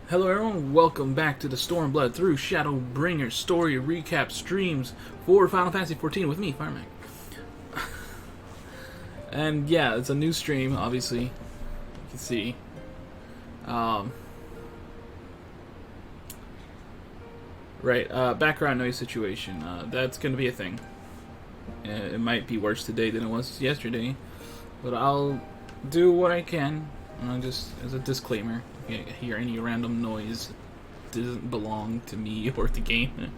Hello everyone, welcome back to the Stormblood through Shadowbringer story recap streams for Final Fantasy XIV with me, Firemac. And yeah, it's a new stream, obviously. You can see. Background noise situation. That's going to be a thing. It might be worse today than it was yesterday, but I'll do what I can. Just as a disclaimer, if you hear any random noise, it doesn't belong to me or the game.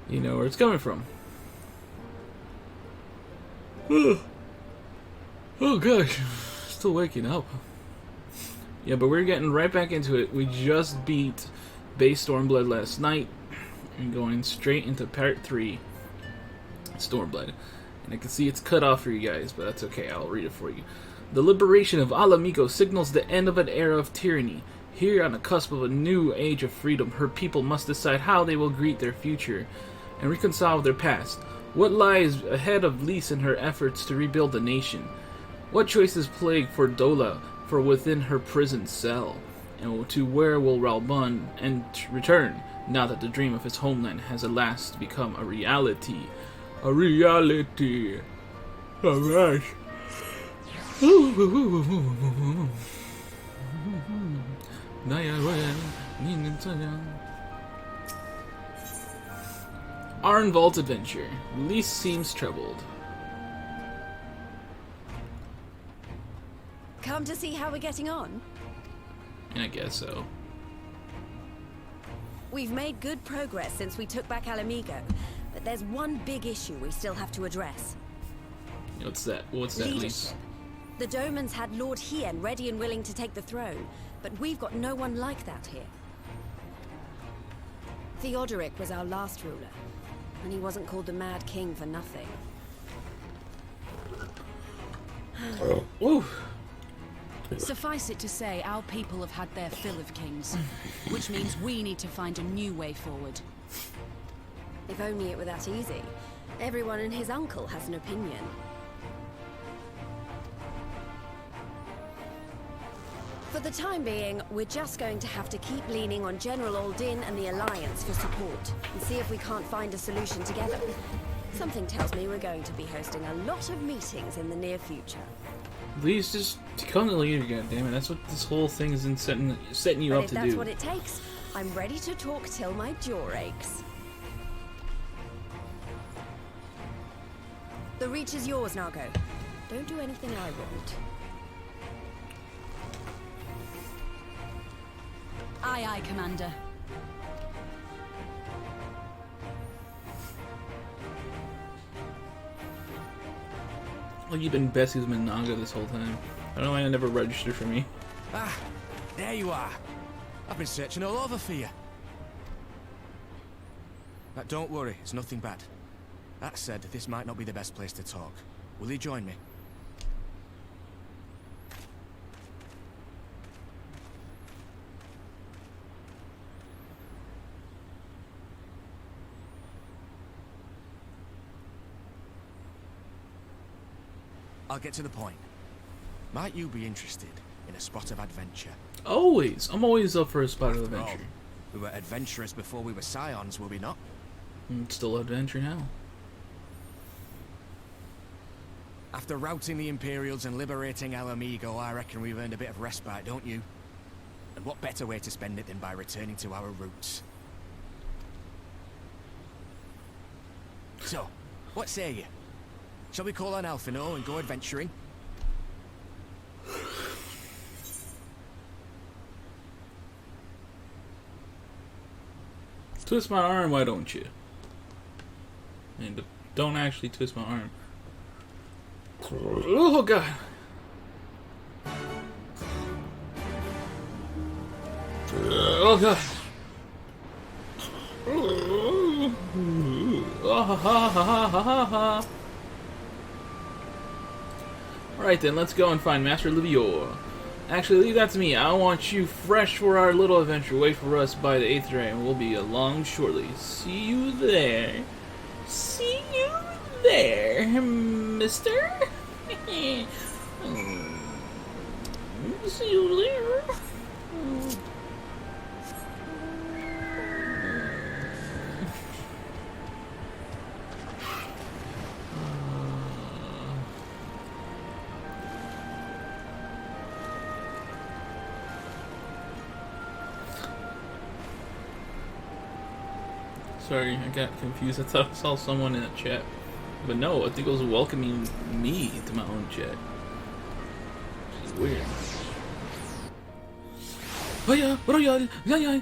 You know where it's coming from. Oh gosh, still waking up. Yeah, but we're getting right back into it. We just beat base Stormblood last night and going straight into part 3, Stormblood. And I can see it's cut off for you guys, but that's okay, I'll read it for you. The liberation of Alamigo signals the end of an era of tyranny. Here, on the cusp of a new age of freedom, her people must decide how they will greet their future and reconcile with their past. What lies ahead of Lise in her efforts to rebuild the nation? What choices plague for Dola for within her prison cell? And to where will Ralbun return, now that the dream of his homeland has at last become a reality? A reality. Alright. Arenvald's adventure. Lise seems troubled. Come to see how we're getting on? I guess so. We've made good progress since we took back Alamigo, but there's one big issue we still have to address. What's that? What's that, Lise? The Domans had Lord Hien ready and willing to take the throne, but we've got no one like that here. Theodoric was our last ruler, and he wasn't called the Mad King for nothing. Ooh. Suffice it to say, our people have had their fill of kings, which means we need to find a new way forward. If only it were that easy. Everyone and his uncle has an opinion. For the time being, we're just going to have to keep leaning on General Aldin and the Alliance for support, and see if we can't find a solution together. Something tells me we're going to be hosting a lot of meetings in the near future. Lise, just become the leader, goddammit. That's what this whole thing is setting you up to do. If that's what it takes, I'm ready to talk till my jaw aches. The reach is yours, Nago. Don't do anything I won't. Aye, aye, Commander. Well, you've been Bessie's Naga this whole time. I don't know why it never registered for me. Ah, there you are. I've been searching all over for you. But don't worry, it's nothing bad. That said, this might not be the best place to talk. Will you join me? I'll get to the point. Might you be interested in a spot of adventure? Always. I'm always up for a spot of After all, adventure. we were adventurous before we were scions, were we not? Still adventure now. After routing the Imperials and liberating Alamigo, I reckon we've earned a bit of respite, don't you? And what better way to spend it than by returning to our roots? So, what say you? Shall we call on Alphino and go adventuring? Twist my arm, why don't you? And don't actually twist my arm. Oh god. Oh god. Oh, ha, ha, ha, ha, ha, ha. Alright then, let's go and find Master Livior. Actually, leave that to me. I want you fresh for our little adventure. Wait for us by the 8th ray, and we'll be along shortly. See you there. See you there, mister. See you there. Sorry, I got confused. I thought I saw someone in the chat. But no, I think it was welcoming me to my own chat. Which is weird. Oh yeah, what are y'all? Yeah.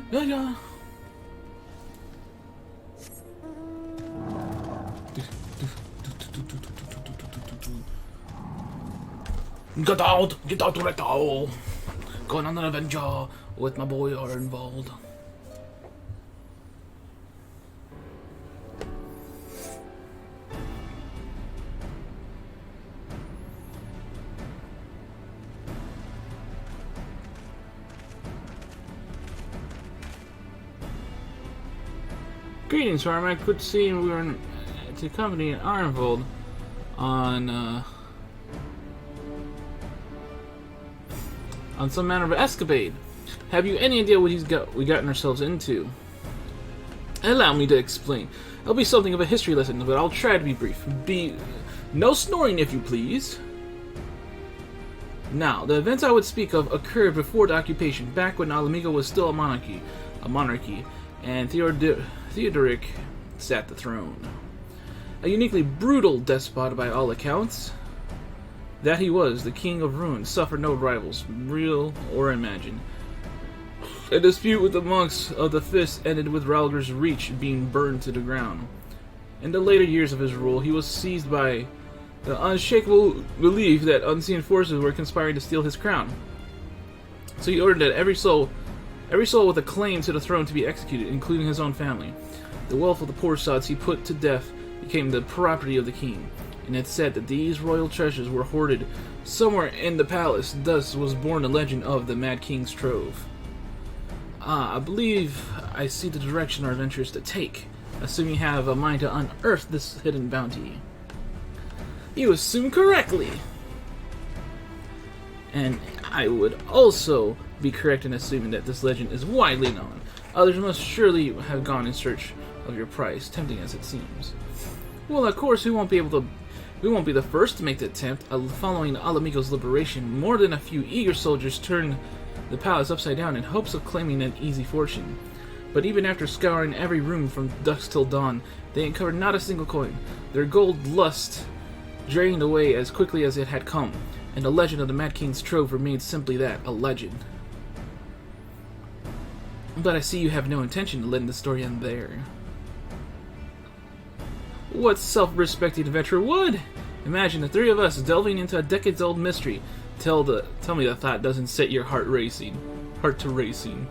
Get out right now! Going on an adventure with my boy Arenvald. Greetings, Firemac. Good seeing we were to accompany Arenvald on some manner of escapade. Have you any idea what we gotten ourselves into? Allow me to explain. It'll be something of a history lesson, but I'll try to be brief. No snoring, if you please. Now, the events I would speak of occurred before the occupation, back when Alamigo was still a monarchy, and Theodoric sat the throne. A uniquely brutal despot by all accounts. That he was, the King of Ruin, suffered no rivals, real or imagined. A dispute with the monks of the Fist ended with Ralger's Reach being burned to the ground. In the later years of his rule, he was seized by the unshakable belief that unseen forces were conspiring to steal his crown. So he ordered that every soul with a claim to the throne to be executed, including his own family. The wealth of the poor sods he put to death became the property of the king, and it's said that these royal treasures were hoarded somewhere in the palace. Thus was born the legend of the Mad King's Trove. I believe I see the direction our adventure is to take, assuming you have a mind to unearth this hidden bounty. You assume correctly! And I would also be correct in assuming that this legend is widely known. Others must surely have gone in search of your prize, tempting as it seems. Well, of course, we won't be the first to make the attempt. Following Alamigo's liberation, more than a few eager soldiers turned the palace upside down in hopes of claiming an easy fortune. But even after scouring every room from dusk till dawn, they uncovered not a single coin. Their gold lust drained away as quickly as it had come, and the legend of the Mad King's Trove remained simply that, a legend. But I see you have no intention of letting the story end there. What self-respecting adventurer would? Imagine the three of us delving into a decades-old mystery. Tell me the thought doesn't set your heart racing. Heart to racing.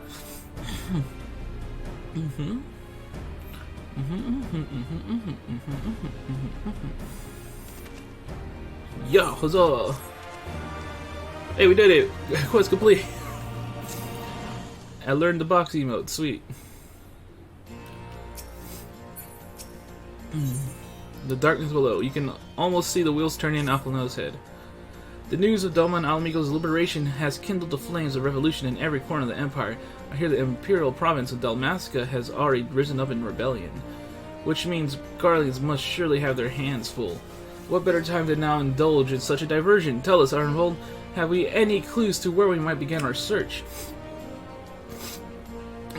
Yo, huzzah! Hey, we did it! Quest complete! I learned the box emote, sweet. The darkness below. You can almost see the wheels turning in Alphinaud's head. The news of Doma and Alamigo's liberation has kindled the flames of revolution in every corner of the Empire. I hear the imperial province of Dalmasca has already risen up in rebellion, which means Guardians must surely have their hands full. What better time to now indulge in such a diversion? Tell us, Arenvald, have we any clues to where we might begin our search?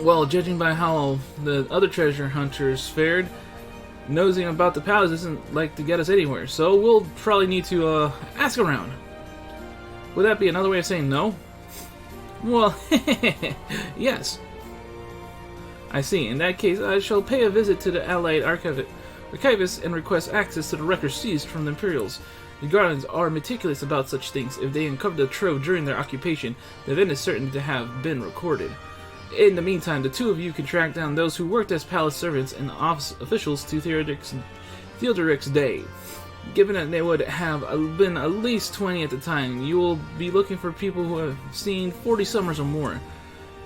Well, judging by how the other treasure hunters fared, nosing about the palace isn't like to get us anywhere, so we'll probably need to ask around. Would that be another way of saying no? Well, yes. I see. In that case, I shall pay a visit to the Allied Archivist and request access to the records seized from the Imperials. The Guardians are meticulous about such things. If they uncover the trove during their occupation, the event is certain to have been recorded. In the meantime, the two of you can track down those who worked as palace servants and office officials to Theodoric's day. Given that they would have been at least 20 at the time, you will be looking for people who have seen 40 summers or more.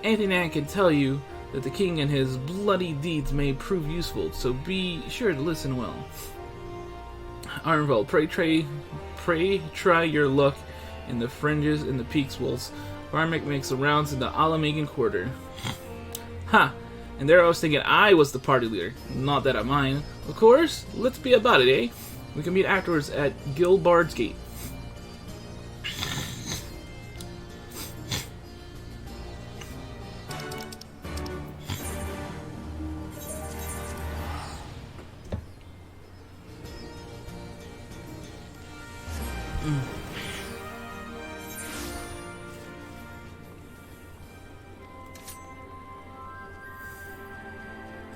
Anything I can tell you that the king and his bloody deeds may prove useful, so be sure to listen well. Arenvald, pray try your luck in the fringes and the peaks whilst Firemac makes the rounds in the Alamigan quarter. Ha! And there I was thinking I was the party leader. Not that I mind. Of course, let's be about it, eh? We can meet afterwards at Gilbard's Gate.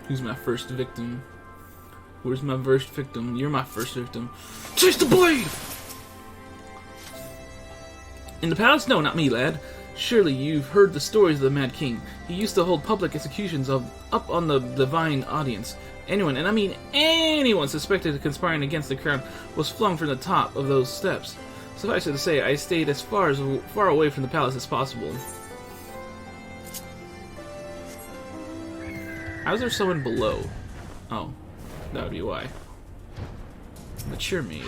Who's my first victim? Where's my first victim? You're my first victim. Chase the blade! In the palace? No, not me, lad. Surely you've heard the stories of the Mad King. He used to hold public executions up on the divine audience. Anyone, and I mean anyone, suspected of conspiring against the crown was flung from the top of those steps. Suffice it to say, I stayed as far away from the palace as possible. How's there someone below? Oh, that would be why. Mature maid.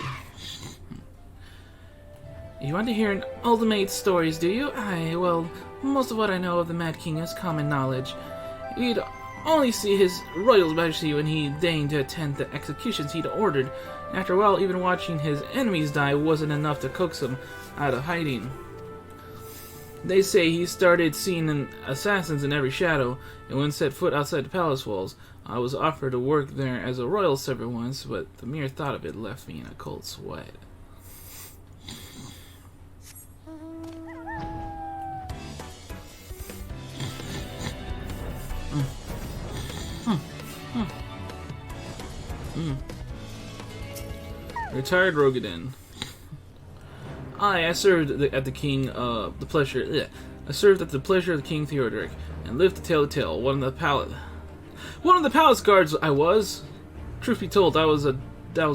You want to hear an ultimate stories, do you? Aye, well, most of what I know of the Mad King is common knowledge. You'd only see his royal majesty when he deigned to attend the executions he'd ordered. After a while, even watching his enemies die wasn't enough to coax him out of hiding. They say he started seeing assassins in every shadow, and when set foot outside the palace walls. I was offered to work there as a royal servant once, but the mere thought of it left me in a cold sweat. Retired Rogadin. I served at the king, I served at the pleasure of the King Theodoric, and lived to tell the tale. One of the palace guards I was. Truth be told, that was a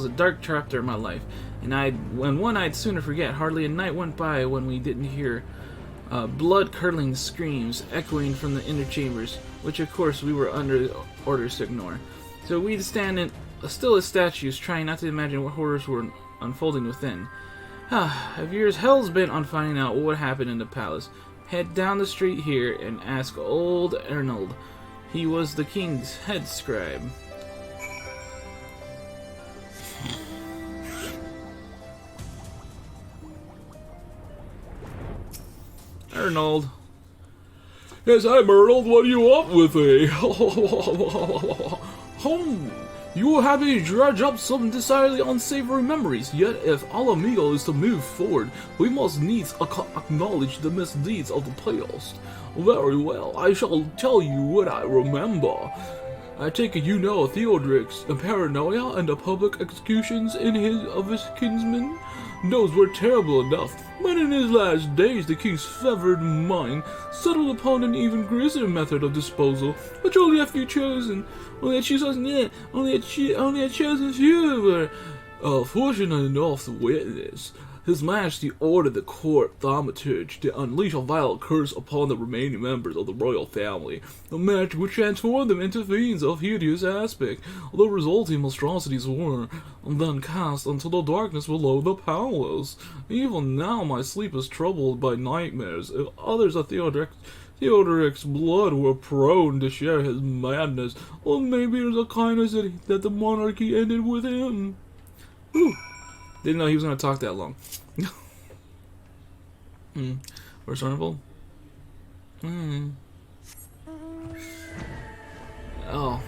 dark chapter in my life, and one I'd sooner forget. Hardly a night went by when we didn't hear blood-curdling screams echoing from the inner chambers, which of course we were under orders to ignore. So we'd stand still as statues, trying not to imagine what horrors were unfolding within. If you're as hell's bent on finding out what happened in the palace, head down the street here and ask old Arenvald. He was the king's head scribe. Arenvald. Yes, I'm Arenvald. What do you want with me? You will have me dredge up some decidedly unsavory memories, yet if Alamigo is to move forward, we must needs acknowledge the misdeeds of the past. Very well, I shall tell you what I remember. I take it you know Theodoric's paranoia and the public executions of his kinsmen? Those were terrible enough, but in his last days the king's fevered mind settled upon an even grislier method of disposal, which only a few chosen, only a chosen few were fortunate enough to witness. His Majesty ordered the court thaumaturge to unleash a vile curse upon the remaining members of the royal family, a match which transformed them into fiends of hideous aspect. The resulting monstrosities were then cast into the darkness below the palace. Even now my sleep is troubled by nightmares. If others of Theodoric's blood were prone to share his madness, or maybe there's a kindness that the monarchy ended with him. Whew. Didn't know he was going to talk that long. Where's Arenvald? Oh.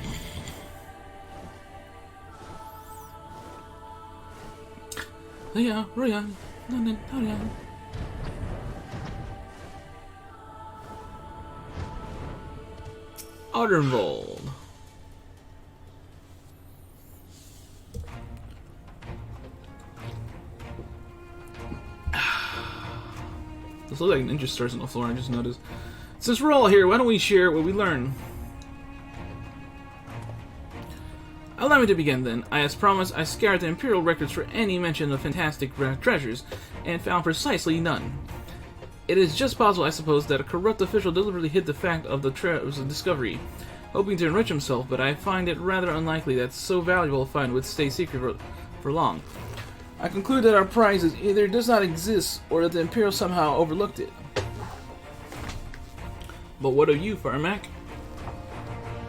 Yeah, Ryan. Arenvald. This looks like ninja stars on the floor, I just noticed. Since we're all here, why don't we share what we learn? Allow me to begin then. As promised, I scoured the Imperial records for any mention of fantastic treasures, and found precisely none. It is just possible, I suppose, that a corrupt official deliberately hid the fact of the discovery, hoping to enrich himself, but I find it rather unlikely that so valuable a find would stay secret for long. I conclude that our prize either does not exist, or that the Imperial somehow overlooked it. But what of you, Firemac?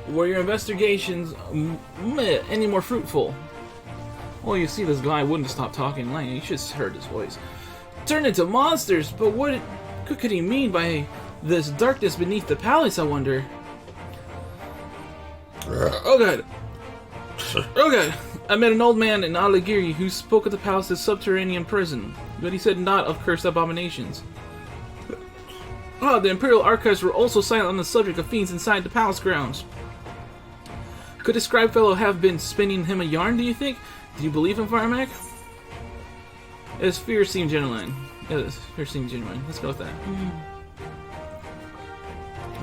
Were your investigations any more fruitful? Well, you see, this guy wouldn't stop talking. You should have heard his voice. Turned into monsters? But what could he mean by this darkness beneath the palace, I wonder? Oh god. Oh god. I met an old man in Aligiri who spoke of the palace's subterranean prison, but he said not of cursed abominations. The Imperial archives were also silent on the subject of fiends inside the palace grounds. Could the scribe fellow have been spinning him a yarn, do you think? Do you believe him, Firemac? His fear seemed genuine. Let's go with that.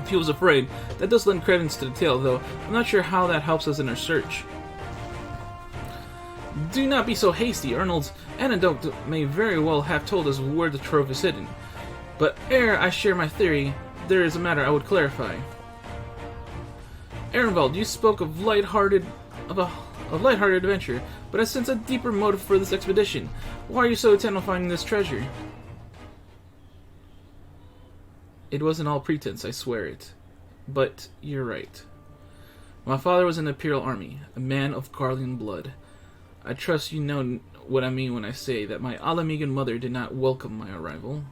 If he was afraid, that does lend credence to the tale, though I'm not sure how that helps us in our search. Do not be so hasty. Arnold's anecdote may very well have told us where the trove is hidden. But ere I share my theory, there is a matter I would clarify. Arenvald, you spoke of light-hearted adventure, but I sense a deeper motive for this expedition. Why are you so intent on finding this treasure? It wasn't all pretense, I swear it. But you're right. My father was in the Imperial Army, a man of Garlean blood. I trust you know what I mean when I say that my Alamegan mother did not welcome my arrival.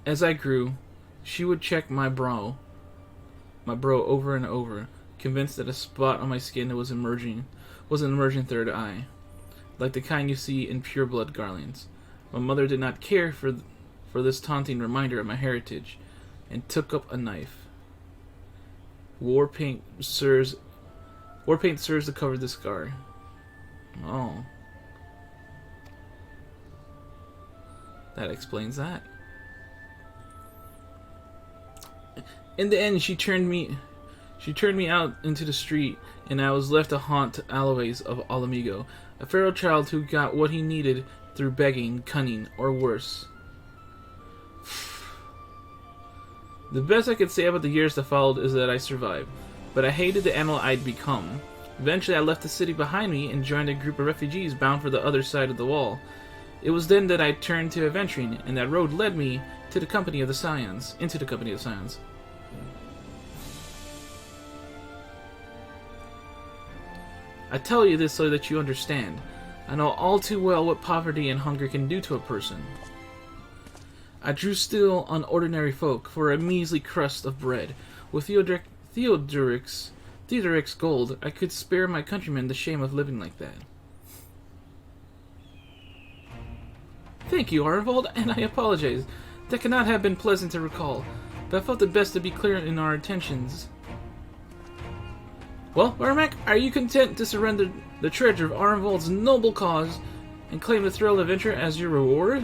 As I grew, she would check my brow over and over, convinced that a spot on my skin was an emerging third eye, like the kind you see in pure-blood Garleans. My mother did not care for this taunting reminder of my heritage, and took up a knife. War paint serves to cover the scar. Oh. That explains that. In the end, she turned me out into the street, and I was left to haunt the alleyways of Alamigo, a feral child who got what he needed through begging, cunning, or worse. The best I could say about the years that followed is that I survived, but I hated the animal I'd become. Eventually I left the city behind me and joined a group of refugees bound for the other side of the wall. It was then that I turned to adventuring, and that road led me to the company of the Scions, into the company of the Scions. I tell you this so that you understand. I know all too well what poverty and hunger can do to a person. I drew still on ordinary folk for a measly crust of bread. With Theodoric's gold, I could spare my countrymen the shame of living like that. Thank you, Arenvald, and I apologize. That cannot have been pleasant to recall, but I felt it best to be clear in our intentions. Well, Firemac, are you content to surrender the treasure of Arenvald's noble cause and claim the thrill of adventure as your reward?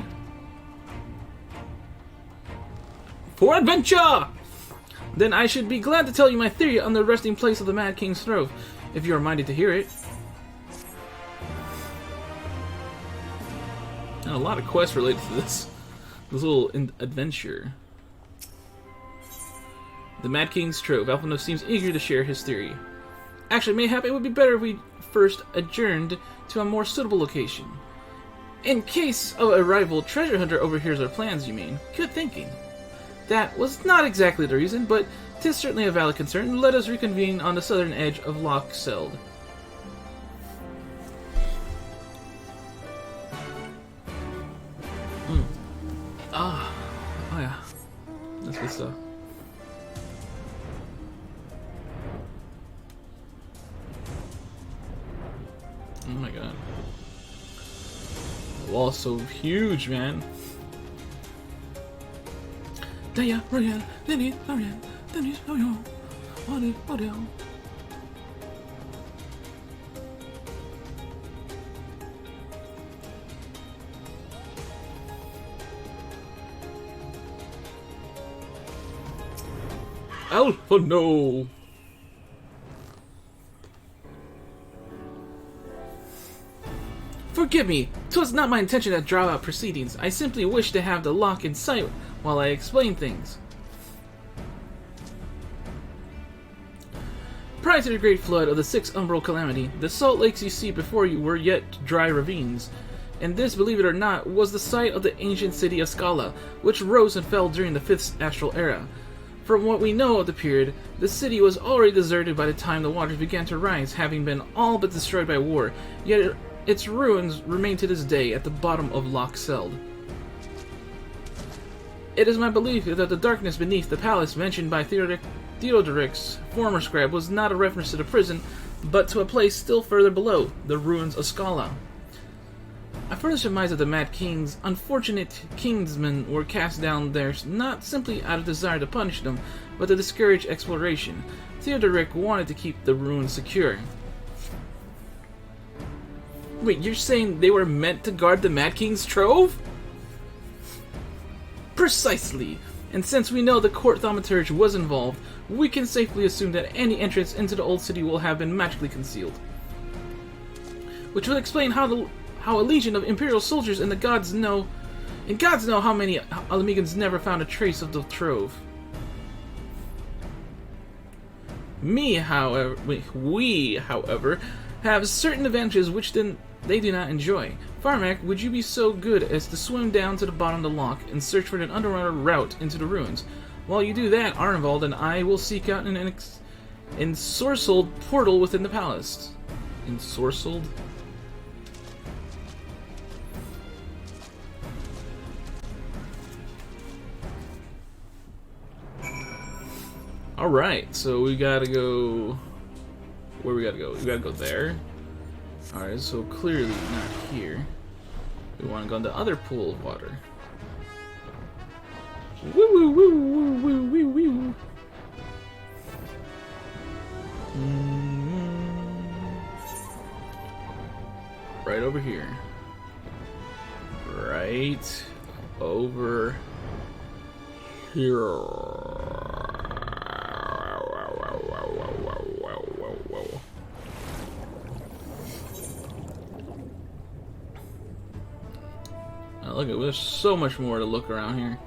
For adventure! Then I should be glad to tell you my theory on the resting place of the Mad King's throne, if you are minded to hear it. And a lot of quests related to this little adventure. The Mad King's Trove. Alphonse seems eager to share his theory. Actually, mayhap it would be better if we first adjourned to a more suitable location. In case of a rival treasure hunter overhears our plans, you mean? Good thinking. That was not exactly the reason, but 'tis certainly a valid concern. Let us reconvene on the southern edge of Loch Seld. Oh yeah. That's good stuff. Oh my god. The wall's so huge, man. Alpha, no! Forgive me, 'twas not my intention to draw out proceedings. I simply wished to have the lock in sight while I explain things. Prior to the great flood of the Sixth Umbral Calamity, the salt lakes you see before you were yet dry ravines, and this, believe it or not, was the site of the ancient city of Scala, which rose and fell during the Fifth Astral Era. From what we know of the period, the city was already deserted by the time the waters began to rise, having been all but destroyed by war, yet its ruins remain to this day at the bottom of Loch Seld. It is my belief that the darkness beneath the palace mentioned by Theodoric's former scribe was not a reference to the prison, but to a place still further below, the ruins of Scala. I further surmise that the Mad King's unfortunate kingsmen were cast down there not simply out of desire to punish them, but to discourage exploration. Theodoric wanted to keep the ruins secure. Wait, you're saying they were meant to guard the Mad King's trove? Precisely. And since we know the court thaumaturge was involved, we can safely assume that any entrance into the old city will have been magically concealed. Which will explain how a legion of Imperial soldiers and gods know how many Alamegans never found a trace of the trove. We, however, have certain advantages which they do not enjoy. Firemac, would you be so good as to swim down to the bottom of the loch and search for an underwater route into the ruins? While you do that, Arenvald and I will seek out an ensorcelled portal within the palace. Ensorcelled? Alright, so we gotta go... Where we gotta go? We gotta go there. Alright, so clearly not here. We wanna go in the other pool of water. Woo woo woo woo woo woo woo. Right over here. Right over here. Look at, there's so much more to look around here.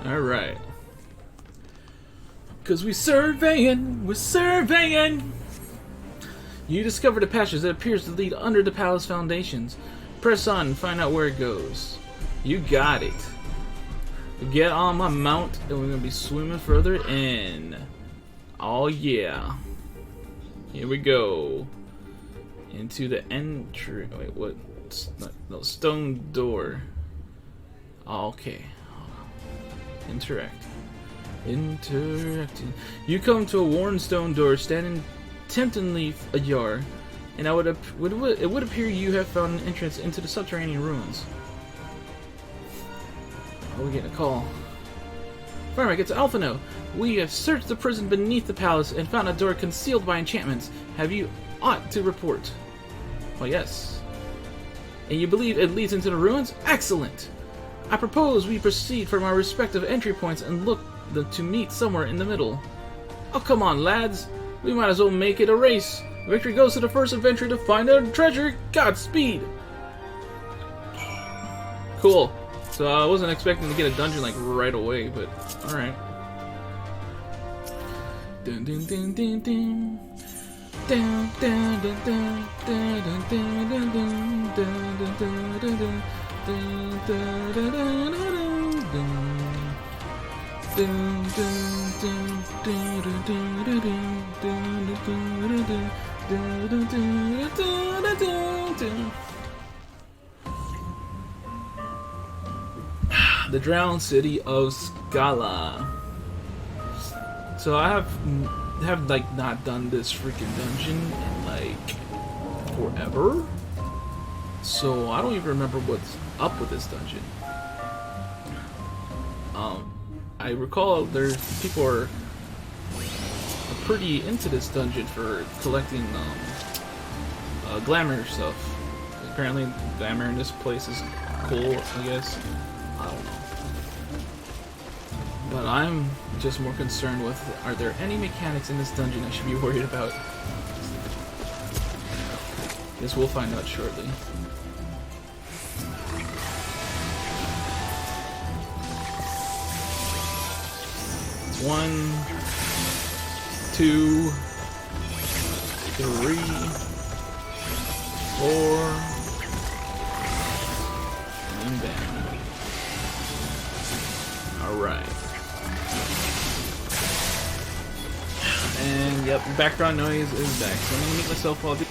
Alright. Because we're surveying! You discovered a passage that appears to lead under the palace foundations. Press on and find out where it goes. You got it. Get on my mount and we're gonna be swimming further in. Oh yeah. Here we go. Into the entry. Wait, what? No, stone door. Okay. Interacting. You come to a worn stone door standing temptingly ajar, and it would appear you have found an entrance into the subterranean ruins. Oh, we're getting a call. Firemac, it's Alphino. We have searched the prison beneath the palace and found a door concealed by enchantments. Have you aught to report? Oh, yes. And you believe it leads into the ruins? Excellent! I propose we proceed from our respective entry points and look to meet somewhere in the middle. Oh, come on, lads. We might as well make it a race. Victory goes to the first adventurer to find a treasure. Godspeed! Cool. So I wasn't expecting to get a dungeon like right away, but alright. Dun dun dun dun dun. Dun dun dun dun dun dun dun dun dun dun dun dun. The drowned city of Scala. So I have like not done this freaking dungeon in like forever. So I don't even remember what's up with this dungeon. I recall there's people are pretty into this dungeon for collecting glamour stuff. Apparently glamour in this place is cool, I guess. I don't know. But I'm just more concerned with, are there any mechanics in this dungeon I should be worried about? Guess we'll find out shortly. It's 1, 2, 3, 4, and bam. Alright. And yep, background noise is back. So I'm gonna make myself all the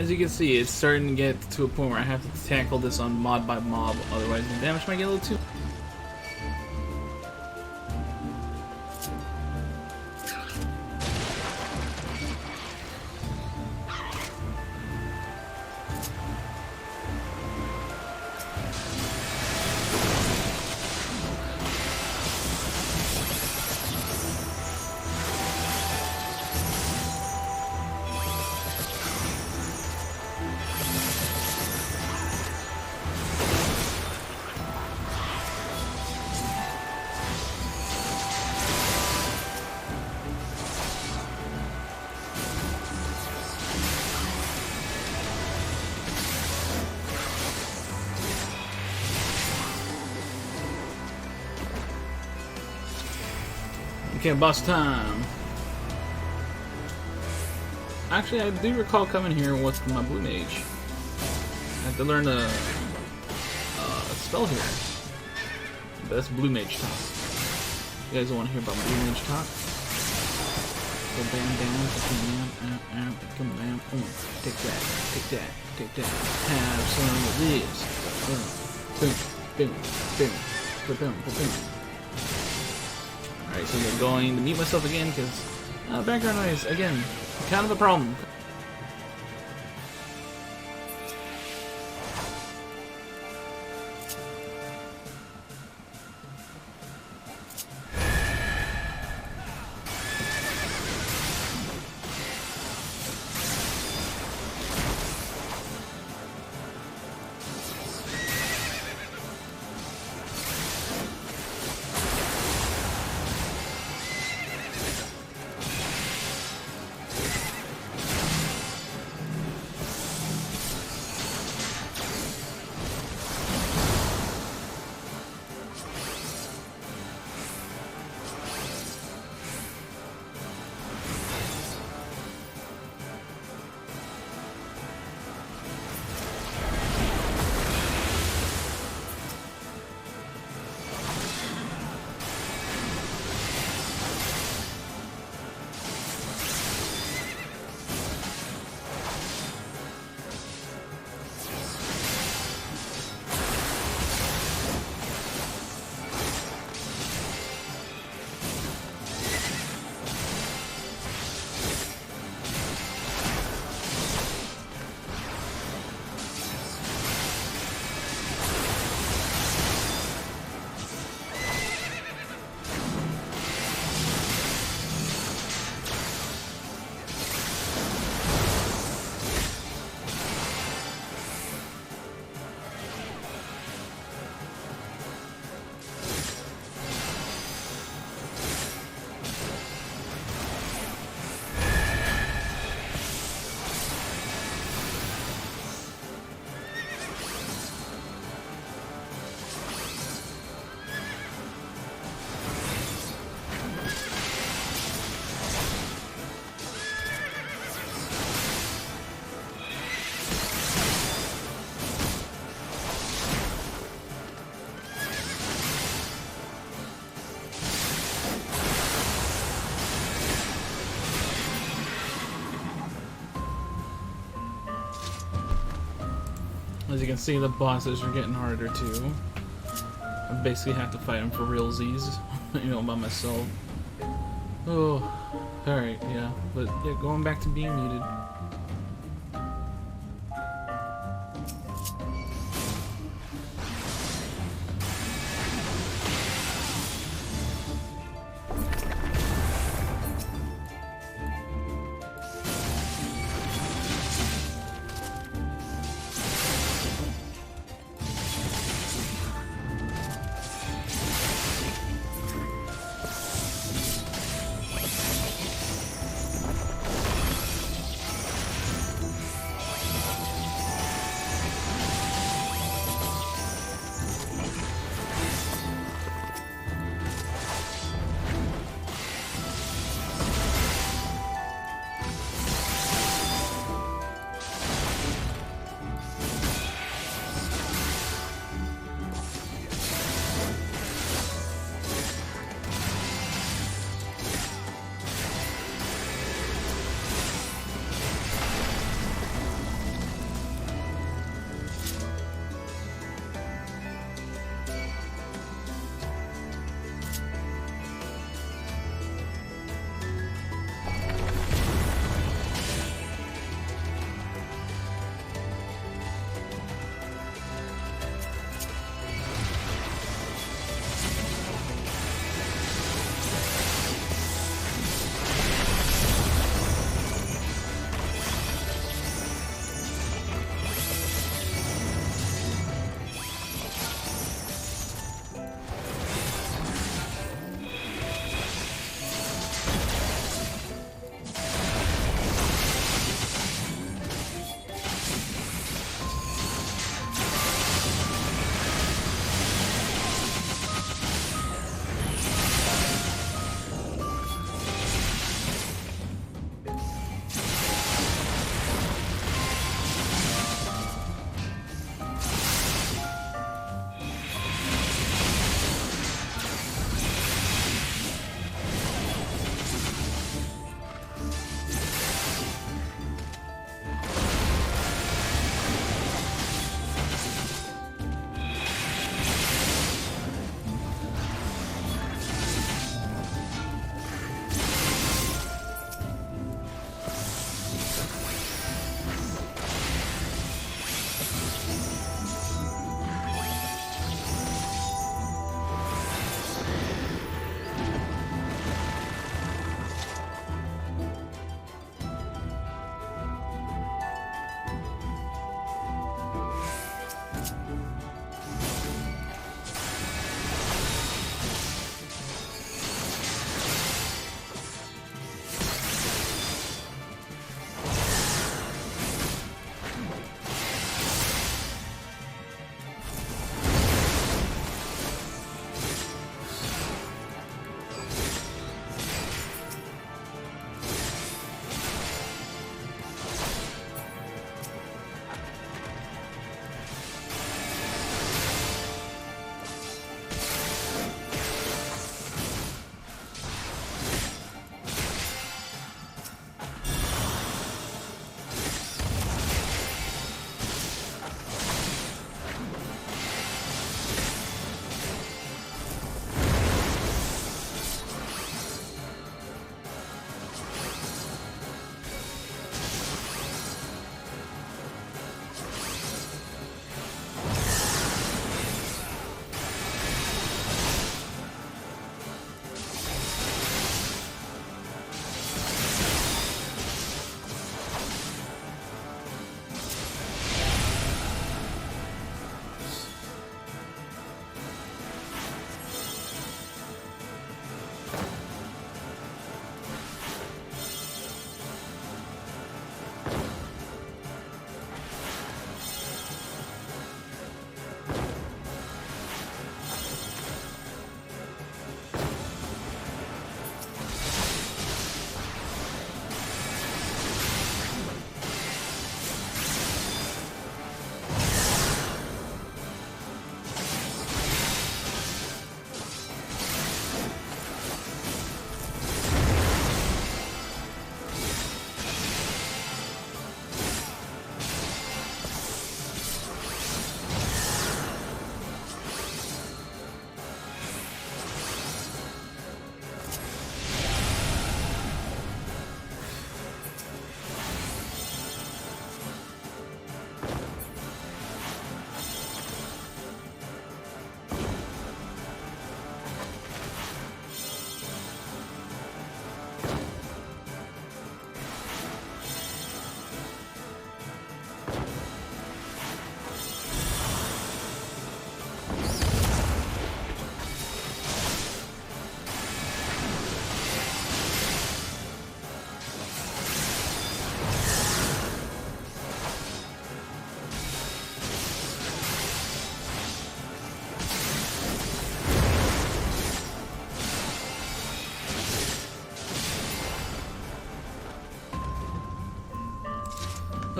As you can see, it's starting to get to a point where I have to tackle this on mod by mob, otherwise the damage might get a little too... Okay, boss time. Actually, I do recall coming here with my blue mage. I have to learn a spell here. But that's blue mage talk. You guys don't want to hear about blue mage talk? Go bam bam, bam, come bam, take that, take that, take that. Have some of this. Boom, boom, boom, boom, boom, boom, boom. Alright, so I'm going to mute myself again because background noise, again, kind of a problem. As you can see, the bosses are getting harder too. I basically have to fight them for realsies, you know, by myself. Oh, alright, yeah. But yeah, going back to being muted.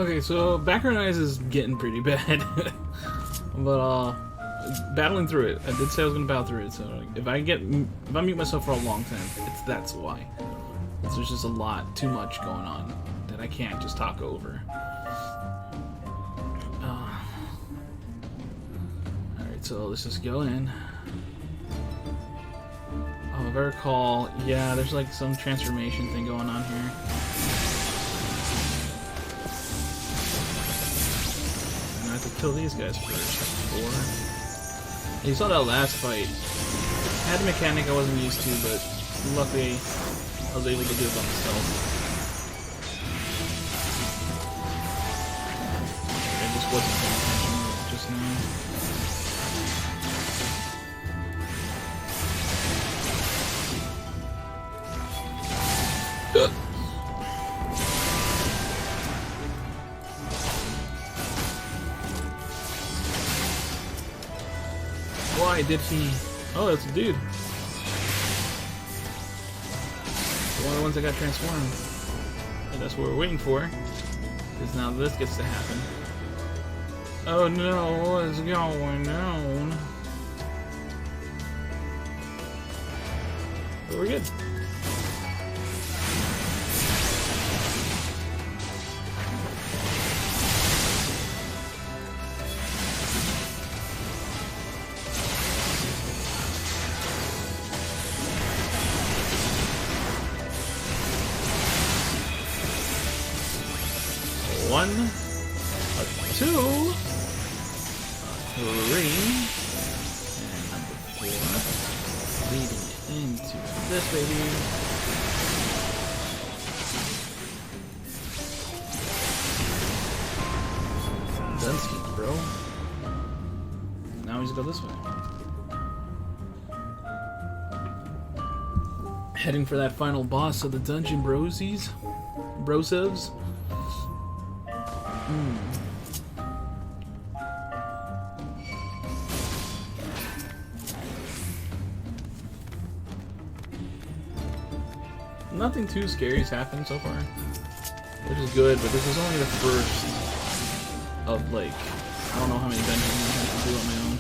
Okay, so background noise is getting pretty bad. But battling through it. I did say I was gonna battle through it, so if I mute myself for a long time, that's why. There's just a lot, too much going on that I can't just talk over. Alright, so let's just go in. Oh, if I recall, yeah, there's like some transformation thing going on here. And I have to kill these guys first. 4. You saw that last fight. I had a mechanic I wasn't used to, but luckily I was able to do it by myself. I just wasn't paying attention just now. Why did he... Oh, that's a dude. One of the ones that got transformed. And that's what we're waiting for. Because now this gets to happen. Oh no, what's going on? But we're good. One, 2, 3, and number 4, leading into this baby. Dunsky, bro. Now he's go this way. Heading for that final boss of the dungeon, brosevs. Nothing too scary has happened so far, which is good, but this is only the first of, like, I don't know how many dungeons I have to do on my own.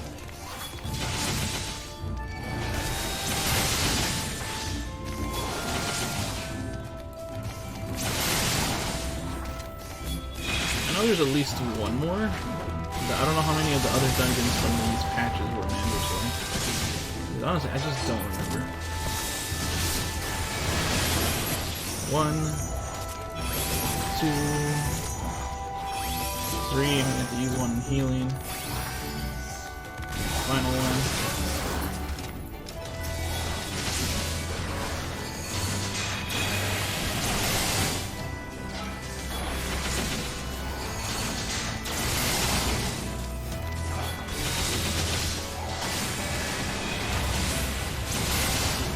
I know there's at least one more, but I don't know how many of the other dungeons from these patches were mandatory. Because honestly, I just don't remember. 1, 2, 3. I'm gonna have to use one in healing. Final one.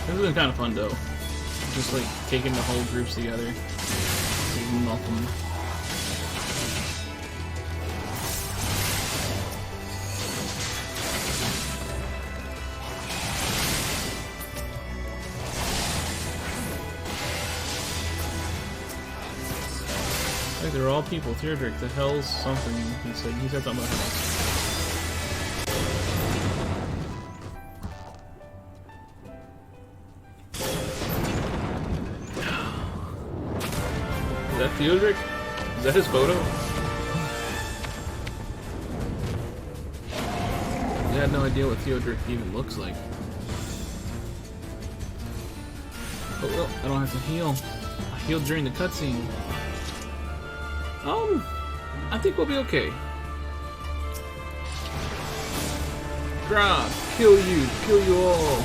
This has been kind of fun though. Just like taking the whole groups together. Taking off them. Like they're all people. Theodoric, the hell's something. He said something about hells. Is that Theodoric? Is that his photo? I had no idea what Theodoric even looks like. Oh well, I don't have to heal. I healed during the cutscene. I think we'll be okay. Grab, kill you all.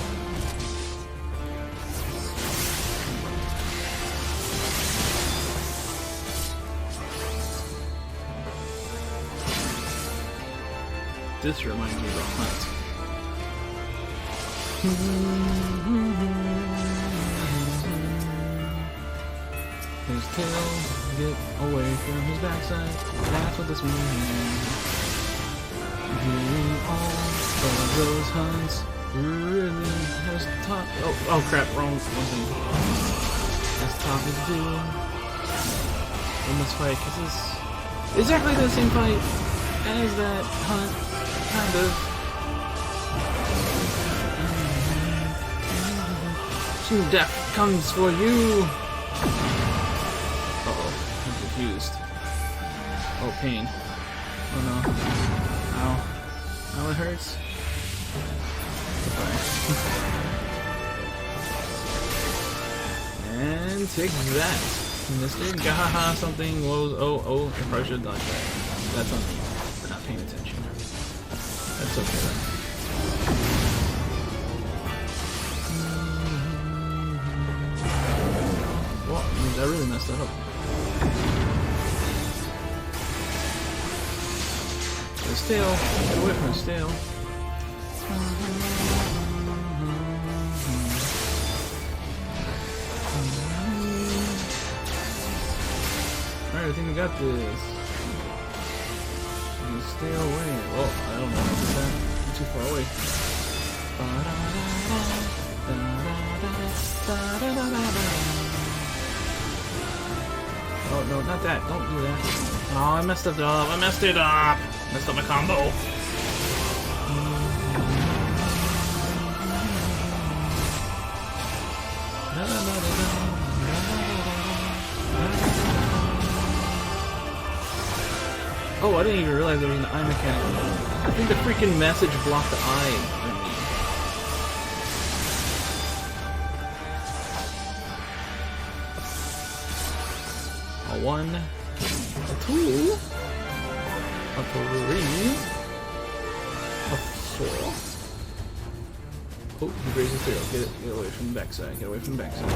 This reminds me of a hunt. His tail, get away from his backside. That's what this means. Doing all of those hunts really has top. Oh crap! Wrong thing. Has top to do. We must fight kisses. exactly the same fight as that hunt, kind of. Soon death comes for you. Uh-oh, I'm confused. Oh, pain. Oh no. Ow. Ow, it hurts. And take that, Mr. Gahaha something. Whoa, oh, I probably should have done that. That's on me for not paying attention. That's okay then. Well, I really messed that up. His tail. Get away from his tail. Alright, I think we got this. You stay away. Oh, I don't know. What's that? I'm too far away. Oh, no, not that. Don't do that. Oh, I messed it up. I messed it up. Messed up my combo. Oh, I didn't even realize there was an eye mechanic. I think the freaking message blocked the eye for me. A 1, a 2, a 3, a 4. Oh, he raised his tail. Get away from the backside. Get away from the backside.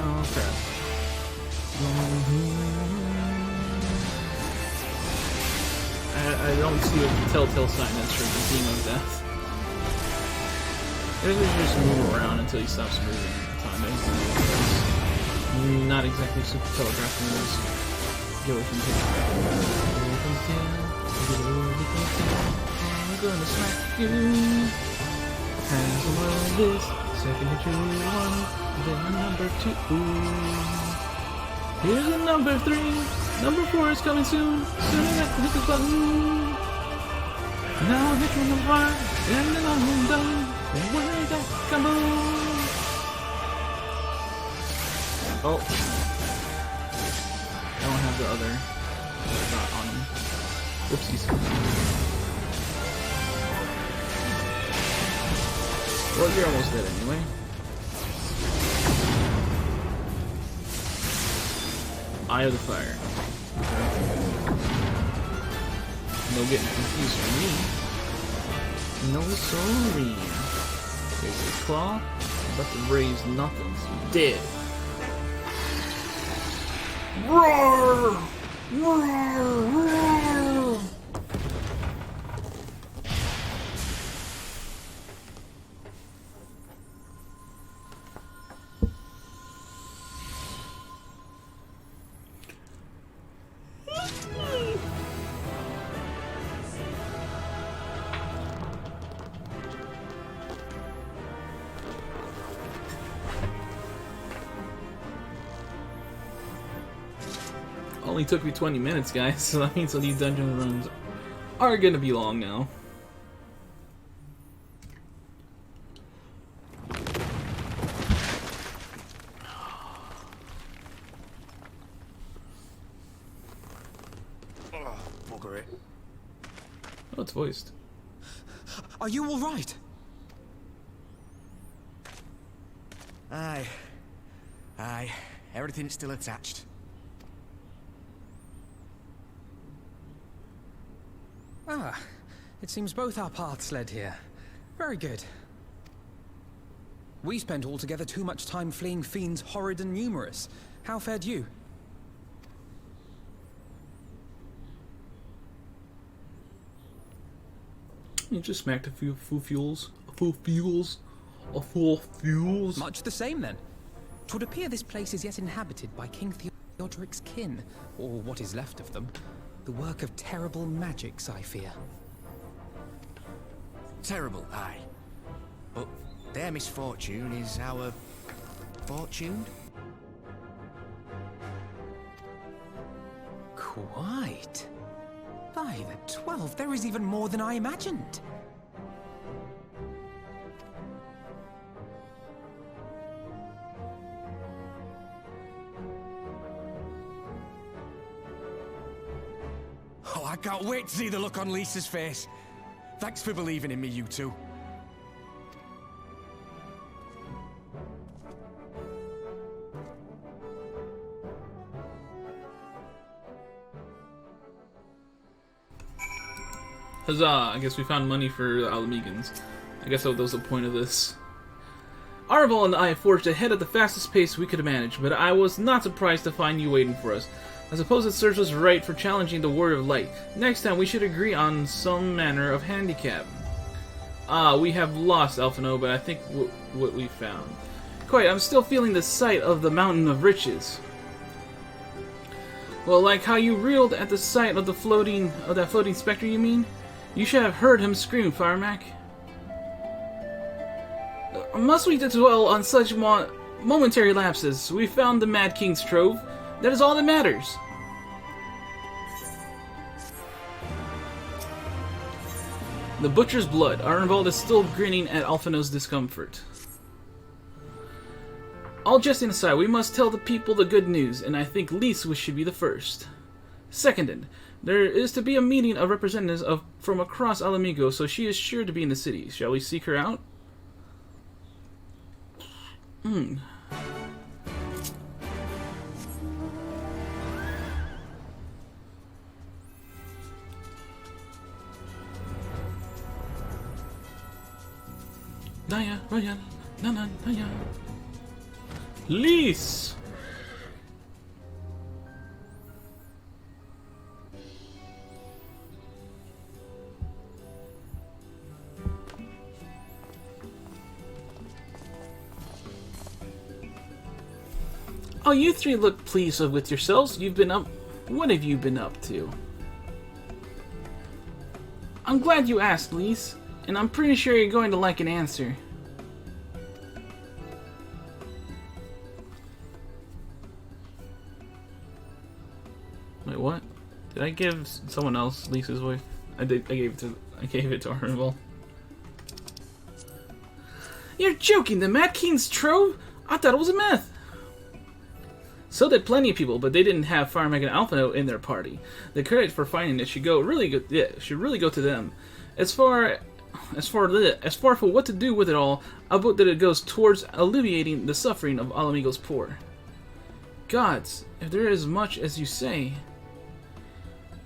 Oh crap. I don't see what the telltale sign is for the Theme of Death. I think we should just move around until he stops moving at the time. Not exactly super telegraphing this. Get away from here. I'm gonna smack you. Has a word this. Second hit you 1, then number 2. Here's a number 3. Number 4 is coming soon. Soon enough to hit this button. Now I'll hit you number 5, and then I'm done. And where's that combo? Oh. I don't have the other dot on him. Whoopsies. Well, you're almost dead anyway. Eye of the Fire. Okay. No getting confused from me. No sorry. There's a claw. About to raise nothing. So dead. Roar! Roar! Roar! Only took me 20 minutes, guys, so that means these dungeon runs are gonna be long now. Bugger it. Oh, it's voiced. Are you all right? Aye. Aye. Everything's still attached. Ah, it seems both our paths led here. Very good. We spent altogether too much time fleeing fiends horrid and numerous. How fared you? You just smacked a few fuels. A full fuels? Much the same, then. 'Twould appear this place is yet inhabited by King Theodoric's kin, or what is left of them. The work of terrible magics, I fear. Terrible, aye. But their misfortune is our fortune? Quite. By the 12, there is even more than I imagined. Oh, I can't wait to see the look on Lisa's face. Thanks for believing in me, you two. Huzzah! I guess we found money for the Alamegans. I guess that was the point of this. Arenvald and I forged ahead at the fastest pace we could manage, but I was not surprised to find you waiting for us. I suppose it serves us right for challenging the Warrior of Light. Next time we should agree on some manner of handicap. We have lost Alphino, but I think what we found. Quite, I'm still feeling the sight of the Mountain of Riches. Well, like how you reeled at the sight of that floating specter, you mean? You should have heard him scream, Firemac. Must we dwell on such momentary lapses? We found the Mad King's trove. That is all that matters. The butcher's blood. Arenvald is still grinning at Alphino's discomfort. All jesting aside, we must tell the people the good news, and I think Lise should be the first. Seconded, there is to be a meeting of representatives from across Alamigo, so she is sure to be in the city. Shall we seek her out? Naya, Royal, Nana, Naya. Lise! Oh, you three look pleased with yourselves. What have you been up to? I'm glad you asked, Lise, and I'm pretty sure you're going to like an answer. Wait, what? Did I give someone else Lisa's voice? I did. I gave it to Arenvald. You're joking! The Mad King's trove? I thought it was a myth. So did plenty of people, but they didn't have Firemac and Alphino in their party. The credit for finding it should really go to them. As far for what to do with it all, I vote that it goes towards alleviating the suffering of Alamigo's poor. Gods, if there is much as you say.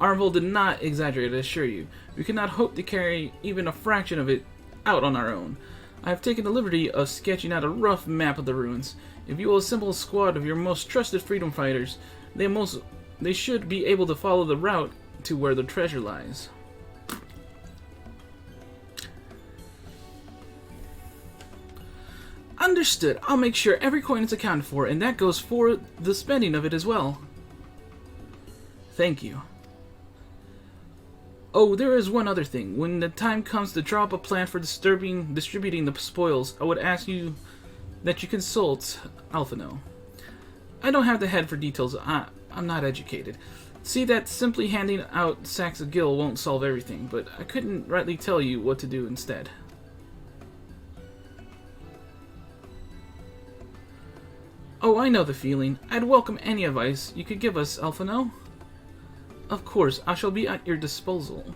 Arenvald did not exaggerate, I assure you. We cannot hope to carry even a fraction of it out on our own. I have taken the liberty of sketching out a rough map of the ruins. If you will assemble a squad of your most trusted freedom fighters, they should be able to follow the route to where the treasure lies. Understood. I'll make sure every coin is accounted for, and that goes for the spending of it as well. Thank you. Oh, there is one other thing. When the time comes to draw up a plan for distributing the spoils, I would ask you that you consult Alphino. I don't have the head for details. I'm not educated. See that simply handing out sacks of gil won't solve everything, but I couldn't rightly tell you what to do instead. Oh, I know the feeling. I'd welcome any advice you could give us, Alphino. Of course, I shall be at your disposal.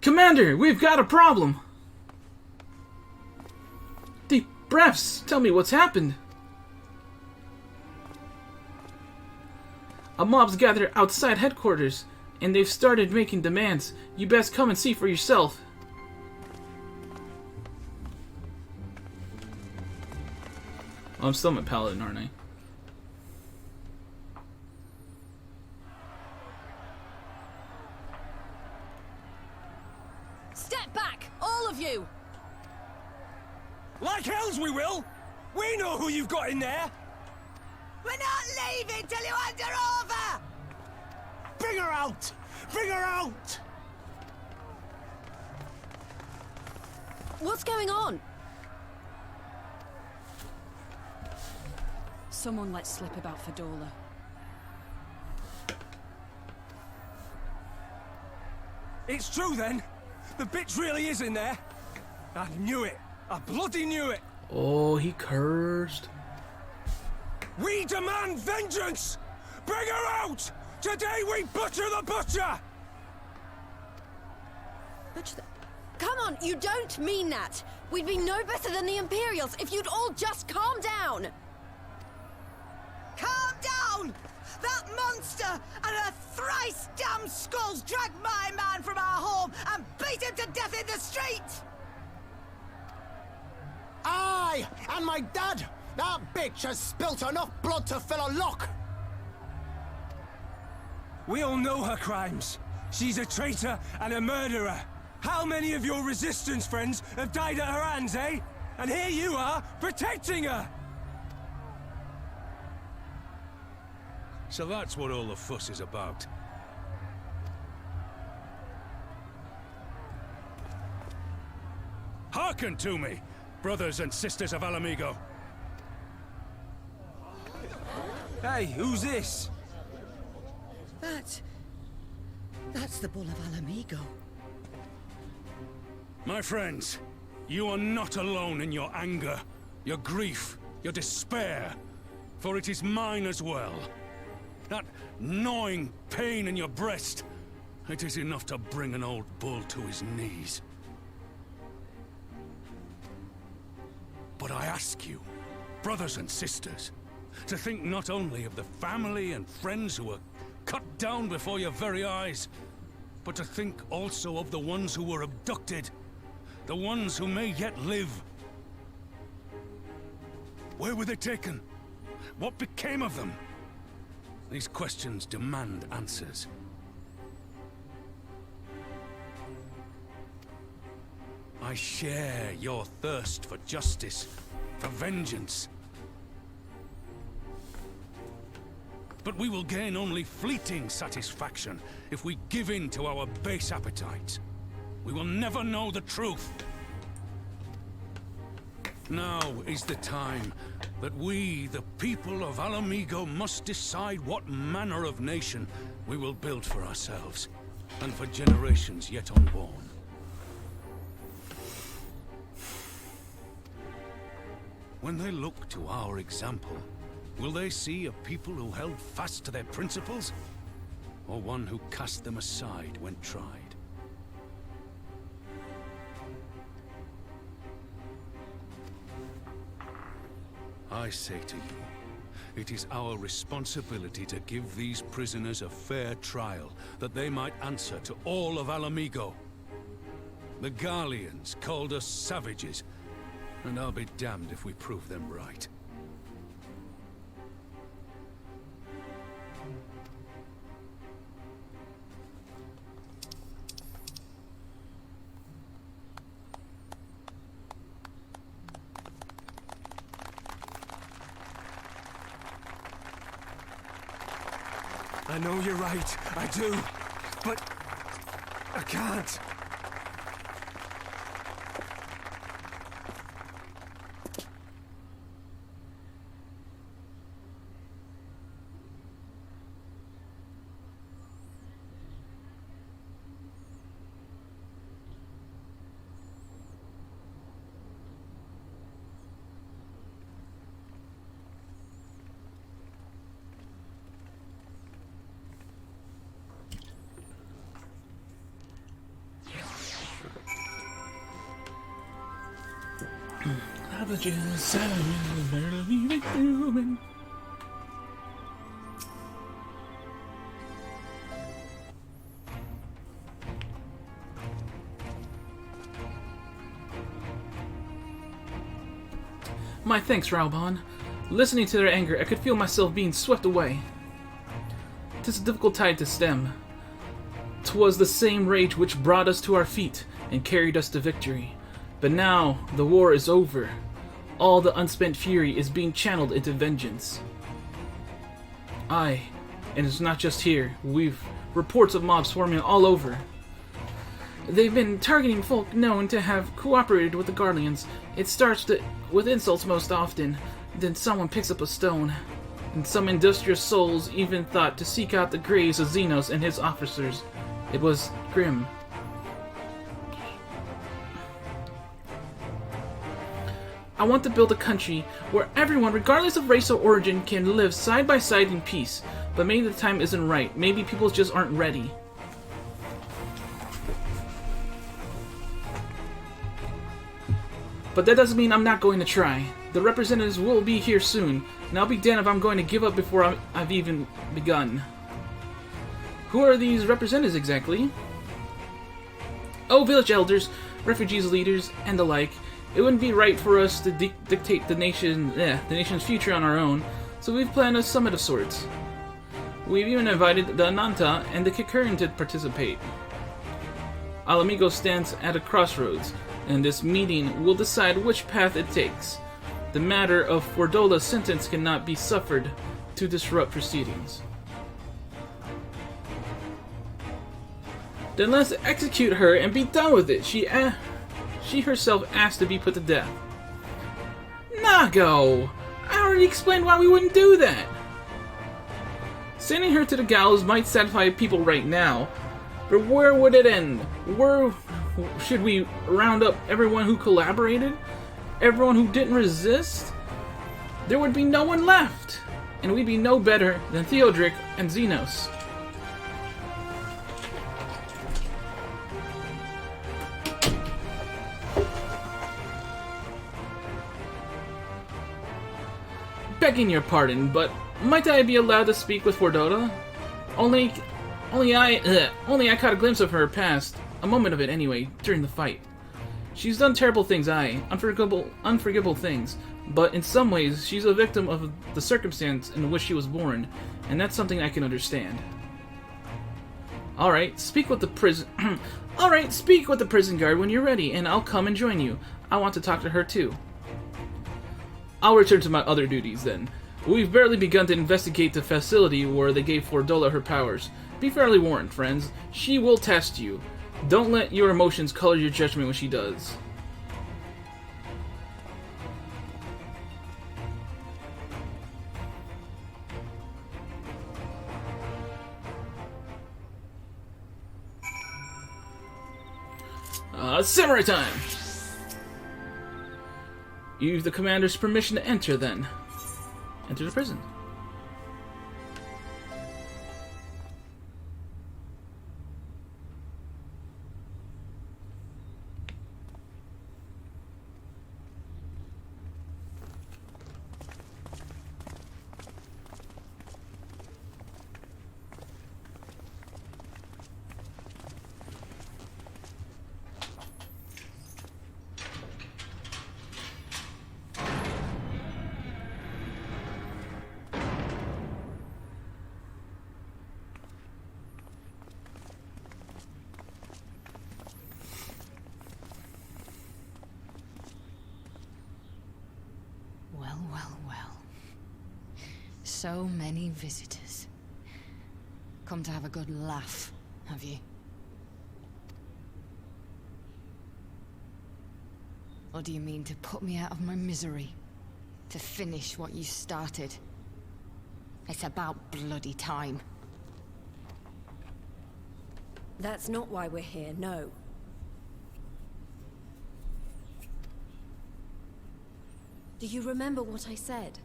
Commander, we've got a problem! Deep breaths, tell me what's happened. A mob's gathered outside headquarters, and they've started making demands. You best come and see for yourself. Oh, I'm still my paladin, aren't I? Step back, all of you! Like hells we will! We know who you've got in there! We're not leaving till you hand her over! Bring her out! Bring her out! What's going on? Someone let slip about Fedora. It's true then! The bitch really is in there! I knew it! I bloody knew it! Oh, he cursed. We demand vengeance! Bring her out! Today we butcher the butcher! Come on, you don't mean that! We'd be no better than the Imperials if you'd all just calm down! Calm down! That monster and her thrice damned skulls dragged my man from our home and beat him to death in the street! Aye! And my dad! That bitch has spilt enough blood to fill a lock! We all know her crimes. She's a traitor and a murderer. How many of your resistance friends have died at her hands, eh? And here you are, protecting her! So that's what all the fuss is about. Hearken to me, brothers and sisters of Alamigo. Hey, who's this? That's the Bull of Alamigo. My friends, you are not alone in your anger, your grief, your despair, for it is mine as well. That gnawing pain in your breast, it is enough to bring an old bull to his knees. But I ask you, brothers and sisters, to think not only of the family and friends who were cut down before your very eyes, but to think also of the ones who were abducted, the ones who may yet live. Where were they taken? What became of them? These questions demand answers. I share your thirst for justice, for vengeance. But we will gain only fleeting satisfaction if we give in to our base appetites. We will never know the truth. Now is the time that we, the people of Alamigo, must decide what manner of nation we will build for ourselves, and for generations yet unborn. When they look to our example, will they see a people who held fast to their principles, or one who cast them aside when tried? I say to you, it is our responsibility to give these prisoners a fair trial, that they might answer to all of Alamigo. The Garleans called us savages, and I'll be damned if we prove them right. I know you're right, I do, but I can't. My thanks, Raubon. Listening to their anger, I could feel myself being swept away. 'Tis a difficult tide to stem. 'Twas the same rage which brought us to our feet and carried us to victory. But now the war is over. All the unspent fury is being channeled into vengeance. Aye, and it's not just here. We've reports of mobs swarming all over. They've been targeting folk known to have cooperated with the Guardians. It starts with insults most often, then someone picks up a stone. And some industrious souls even thought to seek out the graves of Xenos and his officers. It was grim. I want to build a country where everyone, regardless of race or origin, can live side by side in peace. But maybe the time isn't right. Maybe people just aren't ready. But that doesn't mean I'm not going to try. The representatives will be here soon, and I'll be damned if I'm going to give up before I've even begun. Who are these representatives exactly? Oh, village elders, refugees leaders, and the like. It wouldn't be right for us to dictate the nation's future on our own, so we've planned a summit of sorts. We've even invited the Ananta and the Kikurin to participate. Alamigo stands at a crossroads, and this meeting will decide which path it takes. The matter of Fordola's sentence cannot be suffered to disrupt proceedings. Then let's execute her and be done with it. She herself asked to be put to death. Nago! I already explained why we wouldn't do that. Sending her to the gallows might satisfy people right now, but where would it end? Where should we round up everyone who collaborated? Everyone who didn't resist? There would be no one left, and we'd be no better than Theodric and Xenos. Begging your pardon, but might I be allowed to speak with Fordola? Only I caught a glimpse of her past, a moment of it anyway, during the fight. She's done terrible things, unforgivable things, but in some ways she's a victim of the circumstance in which she was born, and that's something I can understand. Alright, speak with the prison guard when you're ready, and I'll come and join you. I want to talk to her too. I'll return to my other duties then. We've barely begun to investigate the facility where they gave Fordola her powers. Be fairly warned, friends. She will test you. Don't let your emotions color your judgment when she does. Samurai time! You've the commander's permission to enter, then. Enter the prison. Well. So many visitors. Come to have a good laugh, have you? Or do you mean to put me out of my misery? To finish what you started? It's about bloody time. That's not why we're here, no. Do you remember what I said?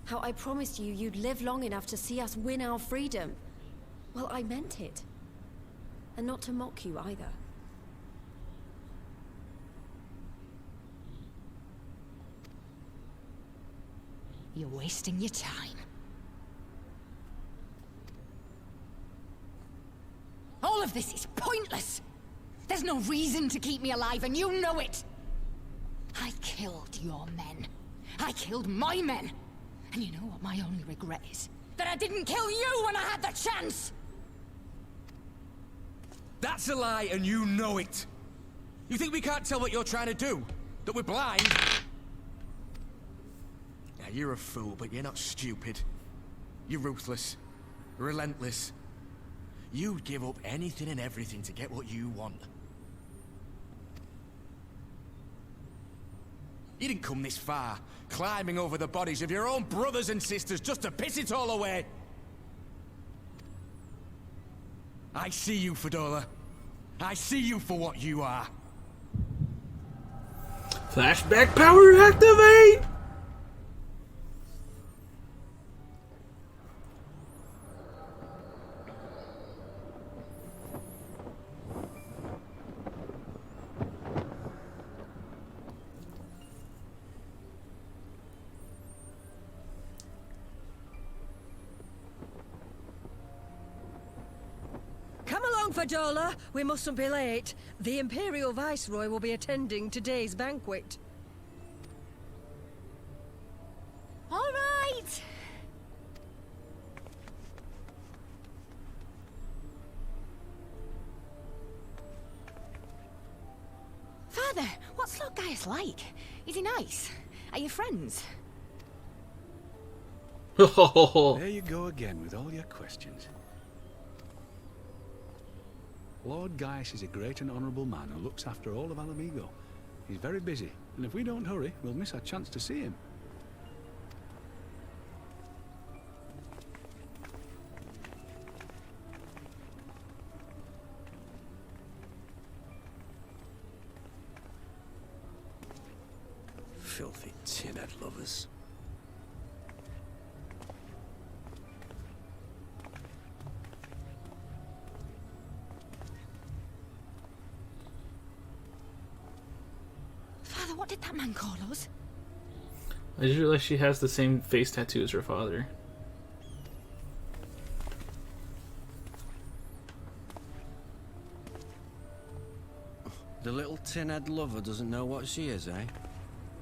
How I promised you you'd live long enough to see us win our freedom? Well, I meant it. And not to mock you either. You're wasting your time. All of this is pointless! There's no reason to keep me alive, and you know it! I killed your men. I killed my men. And you know what my only regret is? That I didn't kill you when I had the chance! That's a lie, and you know it. You think we can't tell what you're trying to do? That we're blind? Yeah, you're a fool, but you're not stupid. You're ruthless. Relentless. You'd give up anything and everything to get what you want. You didn't come this far, climbing over the bodies of your own brothers and sisters just to piss it all away. I see you, Fedora. I see you for what you are. Flashback power activate! Come along, Fadola. We mustn't be late. The Imperial Viceroy will be attending today's banquet. All right. Father, what's Lord Gaius like? Is he nice? Are you friends? There you go again with all your questions. Lord Gaius is a great and honourable man who looks after all of Alamigo. He's very busy, and if we don't hurry, we'll miss our chance to see him. Filthy tin-head lovers. Father, what did that man call us? I just realized she has the same face tattoo as her father. The little tin-head lover doesn't know what she is, eh?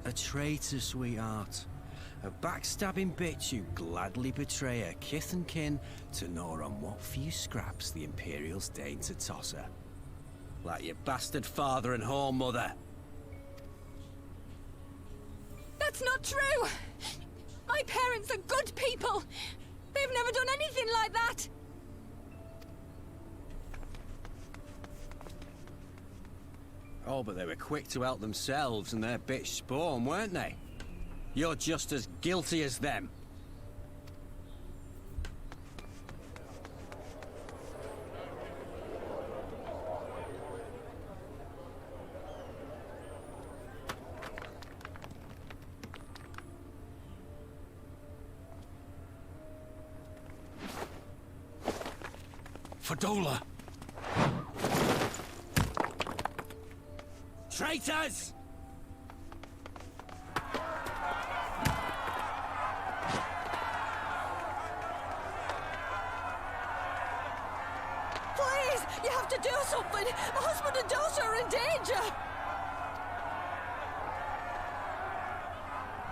A traitor, sweetheart. A backstabbing bitch who gladly betray her kith and kin to gnaw on what few scraps the Imperials deign to toss her. Like your bastard father and whore mother. That's not true! My parents are good people! They've never done anything like that! Oh, but they were quick to help themselves and their bitch spawn, weren't they? You're just as guilty as them. Fadola! Traitors! Please, you have to do something. My husband and daughter are in danger.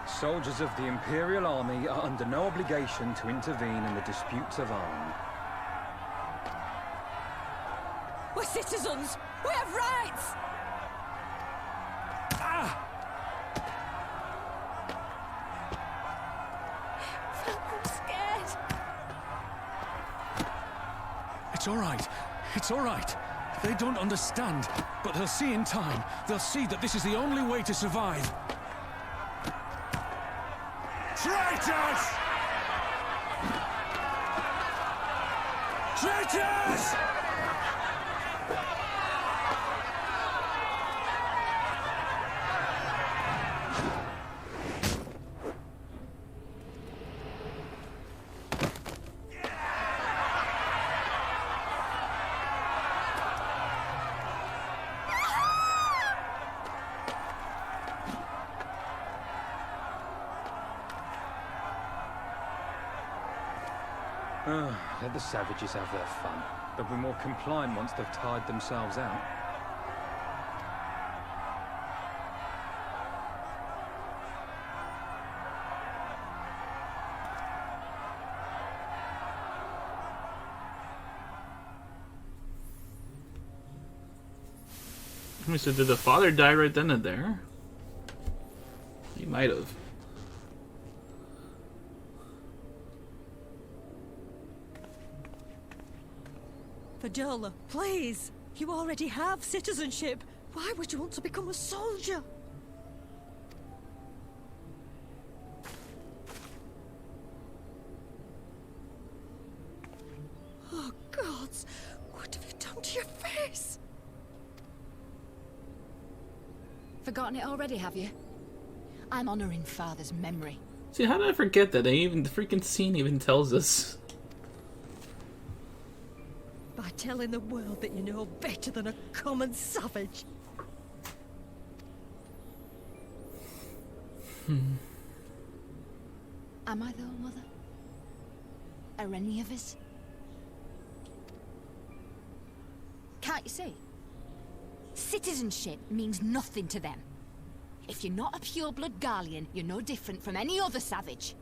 Soldiers of the Imperial Army are under no obligation to intervene in the disputes of arms. We're citizens. We have rights. I'm scared. It's all right. It's all right. They don't understand, but they'll see in time. They'll see that this is the only way to survive. Traitors! Traitors! Let the savages have their fun. They'll be more compliant once they've tired themselves out. me, so did the father die right then and there? He might have. Vidola, please! You already have citizenship. Why would you want to become a soldier? Oh, gods! What have you done to your face? Forgotten it already, have you? I'm honoring Father's memory. See, how did I forget that? The freaking scene even tells us. By telling the world that you know better than a common savage. Am I though, Mother? Are any of us? Can't you see? Citizenship means nothing to them. If you're not a pure-blood Garlean, you're no different from any other savage.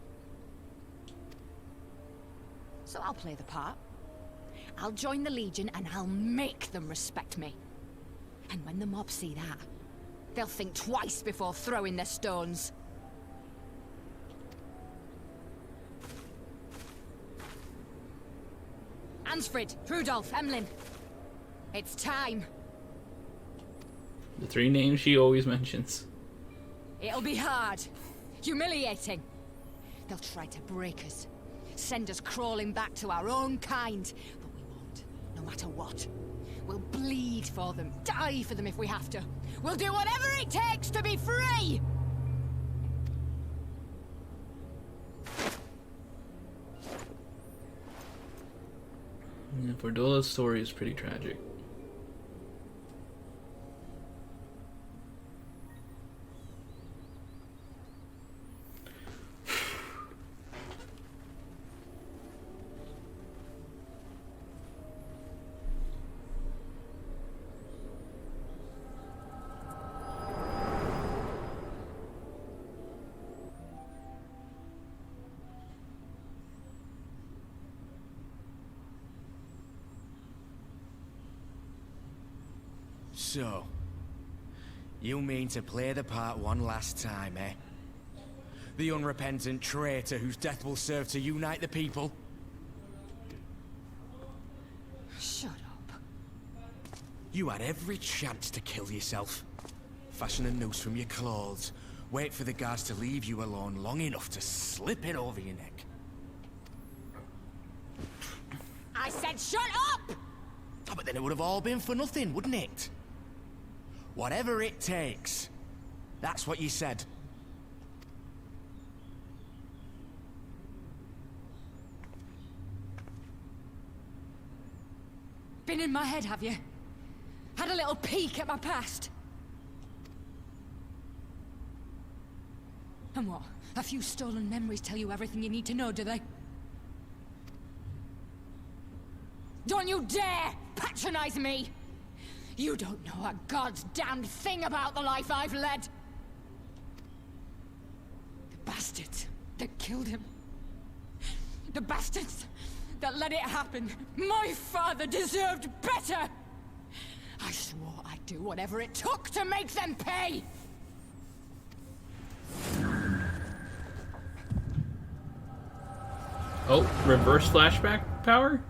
So I'll play the part. I'll join the Legion and I'll make them respect me. And when the mob see that, they'll think twice before throwing their stones. Ansfrid, Rudolph, Emlyn. It's time. The 3 names she always mentions. It'll be hard. Humiliating. They'll try to break us. Send us crawling back to our own kind. But we won't, no matter what. We'll bleed for them, die for them if we have to. We'll do whatever it takes to be free! Yeah, Verdola's story is pretty tragic. So, you mean to play the part one last time, eh? The unrepentant traitor whose death will serve to unite the people? Shut up. You had every chance to kill yourself. Fashion a noose from your clothes. Wait for the guards to leave you alone long enough to slip it over your neck. I said shut up! Oh, but then it would have all been for nothing, wouldn't it? Whatever it takes. That's what you said. Been in my head, have you? Had a little peek at my past? And what? A few stolen memories tell you everything you need to know, do they? Don't you dare patronize me! You don't know a god's damned thing about the life I've led! The bastards that killed him. The bastards that let it happen. My father deserved better! I swore I'd do whatever it took to make them pay! Oh, reverse flashback power?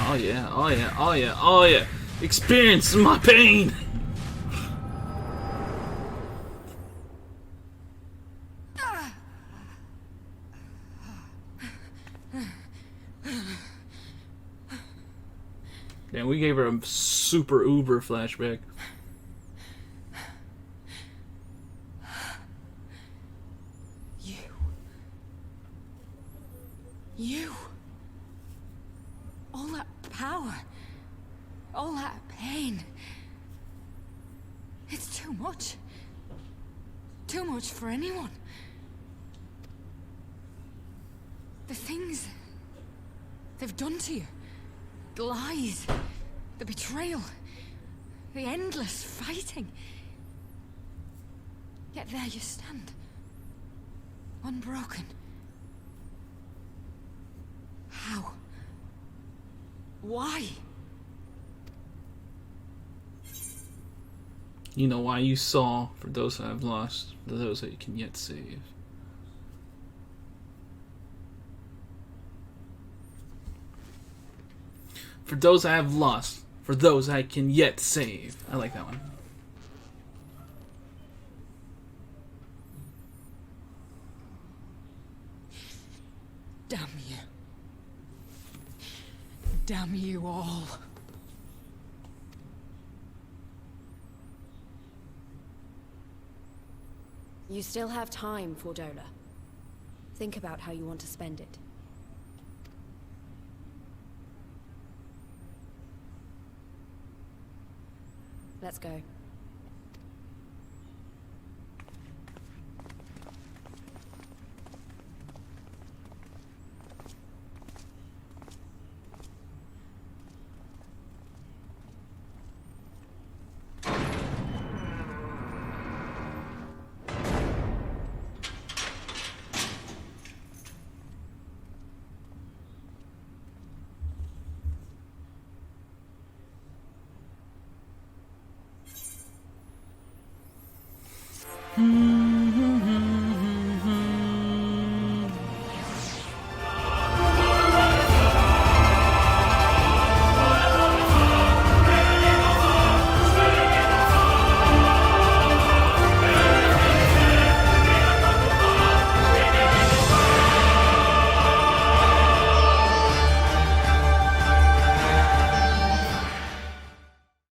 Oh yeah, oh yeah, oh yeah, oh yeah. Experience my pain! Damn, we gave her a super uber flashback. You. All that power. All that pain. It's too much. Too much for anyone. The things they've done to you. The lies. The betrayal. The endless fighting. Yet there you stand. Unbroken. How? Why? You know why you saw, for those that have lost, for those that you can yet save. For those I have lost, for those I can yet save. I like that one. Damn you. Damn you all. You still have time, Fordola. Think about how you want to spend it. Let's go. Hmm.